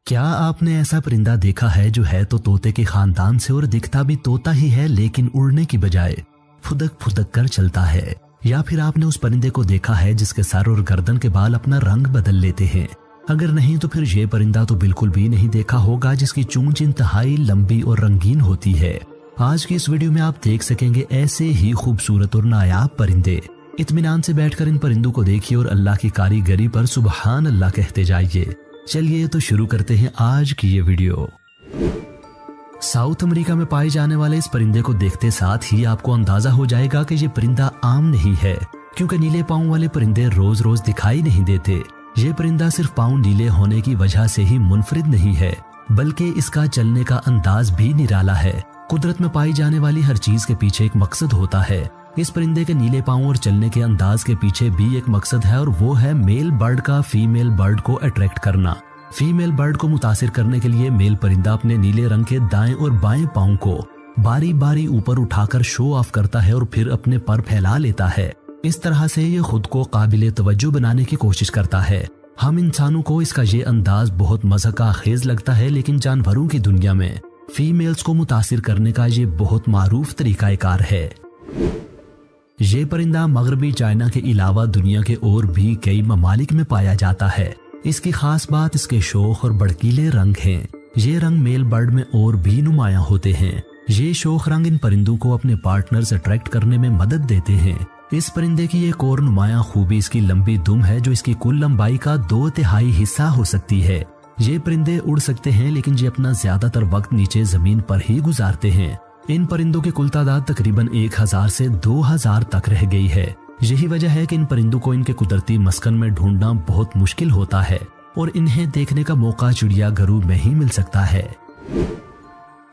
क्या आपने ऐसा परिंदा देखा है जो है तो तोते के खानदान से और दिखता भी तोता ही है, लेकिन उड़ने की बजाय फुदक फुदक कर चलता है? या फिर आपने उस परिंदे को देखा है जिसके सर और गर्दन के बाल अपना रंग बदल लेते हैं? अगर नहीं तो फिर ये परिंदा तो बिल्कुल भी नहीं देखा होगा, जिसकी चोंच इंतहाई लंबी और रंगीन होती है। आज की इस वीडियो में आप देख सकेंगे ऐसे ही खूबसूरत और नायाब परिंदे। इत्मीनान से बैठकर इन परिंदों को देखिए और अल्लाह की कारीगरी पर सुबहान अल्लाह कहते जाइए। चलिए तो शुरू करते हैं आज की ये वीडियो। साउथ अमेरिका में पाए जाने वाले इस परिंदे को देखते साथ ही आपको अंदाजा हो जाएगा कि ये परिंदा आम नहीं है, क्योंकि नीले पाँव वाले परिंदे रोज रोज दिखाई नहीं देते। ये परिंदा सिर्फ पाँव नीले होने की वजह से ही मुनफरिद नहीं है, बल्कि इसका चलने का अंदाज भी निराला है। कुदरत में पाई जाने वाली हर चीज के पीछे एक मकसद होता है। इस परिंदे के नीले पाँव और चलने के अंदाज के पीछे भी एक मकसद है, और वो है मेल बर्ड का फीमेल बर्ड को अट्रैक्ट करना। फीमेल बर्ड को मुतासिर करने के लिए मेल परिंदा अपने नीले रंग के दाएं और बाएं पाँव को बारी बारी ऊपर उठाकर शो ऑफ करता है और फिर अपने पर फैला लेता है। इस तरह से ये खुद को काबिले तवज्जो बनाने की कोशिश करता है। हम इंसानों को इसका ये अंदाज बहुत मज़ाक़ाखेज़ लगता है, लेकिन जानवरों की दुनिया में फीमेल्स को मुतासिर करने का ये बहुत मारूफ तरीकाकार है। ये परिंदा मगरबी चाइना के अलावा दुनिया के और भी कई ममालिक में पाया जाता है। इसकी खास बात इसके शोख और भड़कीले रंग हैं। ये रंग मेल बर्ड में और भी नुमायां होते हैं। ये शोख रंग इन परिंदों को अपने पार्टनर्स अट्रैक्ट करने में मदद देते हैं। इस परिंदे की एक और नुमायां खूबी इसकी लंबी दुम है, जो इसकी कुल लंबाई का 2/3 हिस्सा हो सकती है। ये परिंदे उड़ सकते हैं, लेकिन ये अपना ज्यादातर वक्त नीचे जमीन पर ही गुजारते हैं। इन परिंदों की कुल तादाद तकरीबन 1000 से 2000 तक रह गई है। यही वजह है कि इन परिंदों को इनके कुदरती मस्कन में ढूंढना बहुत मुश्किल होता है, और इन्हें देखने का मौका चिड़ियाघरों में ही मिल सकता है।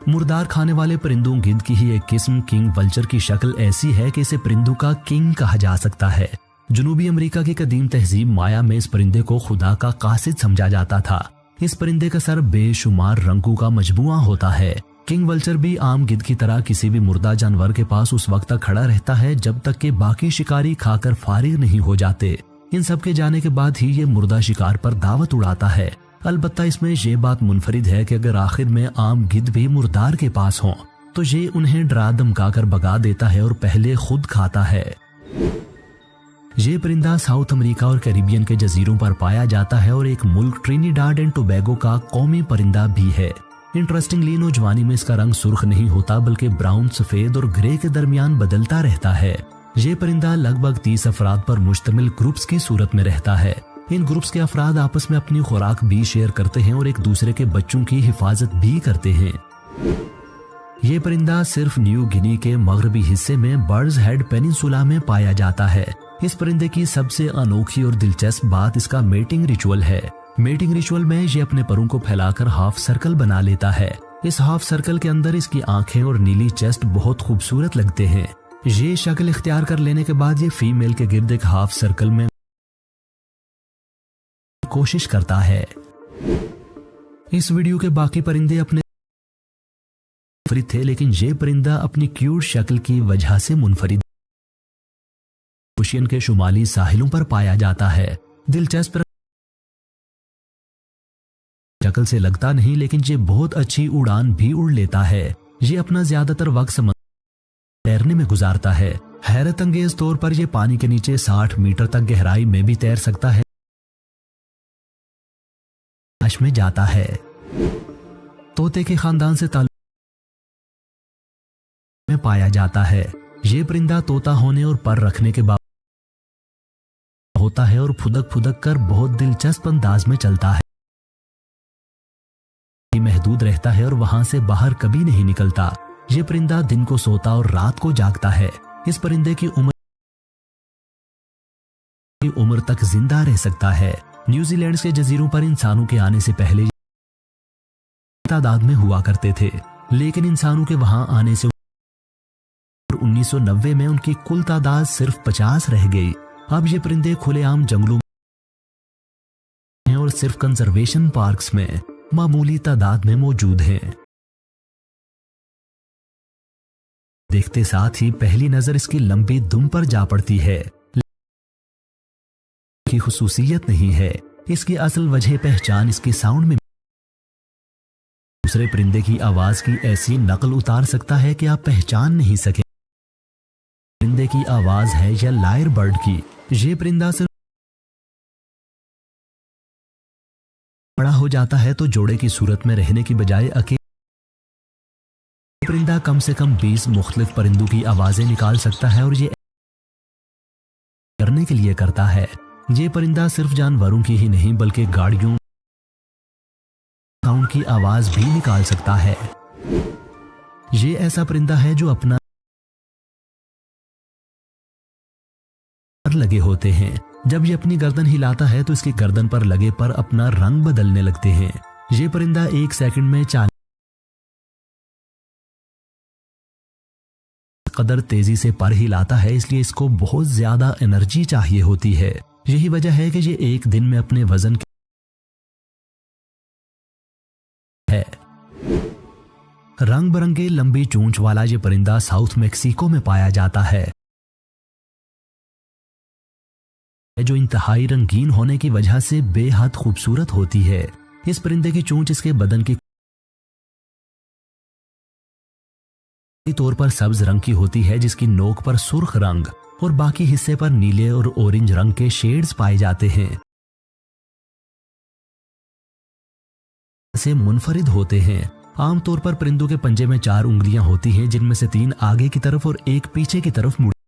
मुर्दार खाने वाले परिंदों गिद्ध की ही एक किस्म किंग वल्चर की शक्ल ऐसी है कि इसे परिंदों का किंग कहा जा सकता है। जनूबी अमेरिका की कदीम तहजीब माया में इस परिंदे को खुदा का कासिद समझा जाता था। इस परिंदे का सर बेशुमार रंगों का मजबूआ होता है। किंग वल्चर भी आम गिद्ध की तरह किसी भी मुर्दा जानवर के पास उस वक्त तक खड़ा रहता है जब तक कि बाकी शिकारी खाकर फारिग नहीं हो जाते। इन सब के जाने के बाद ही ये मुर्दा शिकार पर दावत उड़ाता है। अलबत्ता इसमें ये बात मुनफरिद है कि अगर आखिर में आम गिद्ध भी मुर्दार के पास हों तो ये उन्हें डरा धमकाकर भगा देता है और पहले खुद खाता है। ये परिंदा साउथ अमेरिका और कैरिबियन के जजीरों पर पाया जाता है और एक मुल्क ट्रिनिडाड एंड टोबैगो का कौमी परिंदा भी है। इंटरेस्टिंगली नौजवानी में इसका रंग सुर्ख नहीं होता, बल्कि ब्राउन, सफेद और ग्रे के दरमियान बदलता रहता है। ये परिंदा लगभग 30 अफराद पर मुश्तमिल ग्रुप्स की सूरत में रहता है। इन ग्रुप्स के अफराद आपस में अपनी खुराक भी शेयर करते हैं और एक दूसरे के बच्चों की हिफाजत भी करते हैं। ये परिंदा सिर्फ न्यू गिनी के मगरबी हिस्से में बर्ड्स हेड पेनिनसुला में पाया जाता है। इस परिंदे की सबसे अनोखी और दिलचस्प बात इसका मेटिंग रिचुअल है। मेटिंग रिचुअल में ये अपने परों को फैलाकर हाफ सर्कल बना लेता है। इस हाफ सर्कल के अंदर इसकी आंखें और नीली चेस्ट बहुत खूबसूरत लगते हैं। ये शक्ल इख्तियार कर लेने के बाद ये फीमेल के गिर्द एक हाफ सर्कल में कोशिश करता है। इस वीडियो के बाकी परिंदे अपने मुनफरिद थे, लेकिन ये परिंदा अपनी क्यूट शक्ल की वजह से मुनफरिद ओशियन के शुमाली साहिलों पर पाया जाता है। दिलचस्प शक्ल से लगता नहीं, लेकिन ये बहुत अच्छी उड़ान भी उड़ लेता है। ये अपना ज्यादातर वक्त समुद्र तैरने में गुजारता है। हैरत अंगेज तौर पर यह पानी के नीचे 60 मीटर तक गहराई में भी तैर सकता है। में जाता है। तोते के खानदान से ताल्लुक में पाया जाता है। ये परिंदा तोता होने और पर रखने के बाद होता है और फुदक फुदक कर बहुत दिलचस्प अंदाज में चलता है। महदूद रहता है और वहां से बाहर कभी नहीं निकलता। ये परिंदा दिन को सोता और रात को जागता है। इस परिंदे की उम्र तक जिंदा रह सकता है। न्यूजीलैंड के जजीरों पर इंसानों के आने से पहले तादाद में हुआ करते थे, लेकिन इंसानों के वहां आने से 1990 में उनकी कुल तादाद सिर्फ 50 रह गई। अब ये परिंदे खुलेआम जंगलों में और सिर्फ कंजर्वेशन पार्क्स में मामूली तादाद में मौजूद हैं। देखते साथ ही पहली नजर इसकी लंबी दुम पर जा पड़ती है। की खुसूसियत नहीं है। इसकी असल वजह पहचान इसके साउंड में दूसरे परिंदे की आवाज की ऐसी नकल उतार सकता है कि आप पहचान नहीं सके परिंदे की आवाज है या लायर बर्ड की। ये परिंदा सिर्फ बड़ा हो जाता है तो जोड़े की सूरत में रहने की बजाय अकेले परिंदा कम से कम 20 मुख्तलिफ परिंदों की आवाजें निकाल सकता है और ये करने के लिए करता है। ये परिंदा सिर्फ जानवरों की ही नहीं बल्कि गाड़ियों साउंड की आवाज भी निकाल सकता है। ये ऐसा परिंदा है जो अपना लगे होते हैं। जब ये अपनी गर्दन हिलाता है तो इसकी गर्दन पर लगे पर अपना रंग बदलने लगते हैं। ये परिंदा 1 सेकंड में 40 कदर तेजी से पर हिलाता है, इसलिए इसको बहुत ज्यादा एनर्जी चाहिए होती है। यही वजह है कि ये एक दिन में अपने वजन है। रंग बिरंगे लंबी चोंच वाला ये परिंदा साउथ मैक्सिको में पाया जाता है, जो इंतहाई रंगीन होने की वजह से बेहद खूबसूरत होती है। इस परिंदे की चोंच इसके बदन की तौर पर सब्ज रंग की होती है, जिसकी नोक पर सुर्ख रंग और बाकी हिस्से पर नीले और ऑरेंज रंग के शेड्स पाए जाते हैं। से मुनफरिद होते हैं। आमतौर पर परिंदों के पंजे में 4 उंगलियां होती हैं, जिनमें से 3 आगे की तरफ और 1 पीछे की तरफ मुड़ी।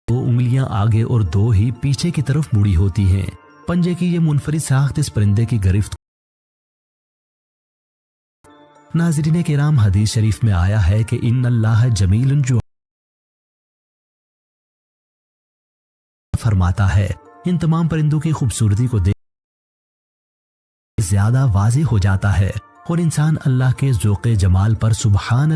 2 उंगलियां आगे और 2 ही पीछे की तरफ मुड़ी होती हैं। पंजे की ये मुनफरिद साख्त इस परिंदे की गिरफ्त। नाज़रीन किराम, हदीस शरीफ में आया है कि इन्नल्लाह जमीलुन जो फरमाता है। इन तमाम परिंदों की खूबसूरती को देख ज्यादा वाज़ेह हो जाता है और इंसान अल्लाह के ज़ौक़े जमाल पर सुबहान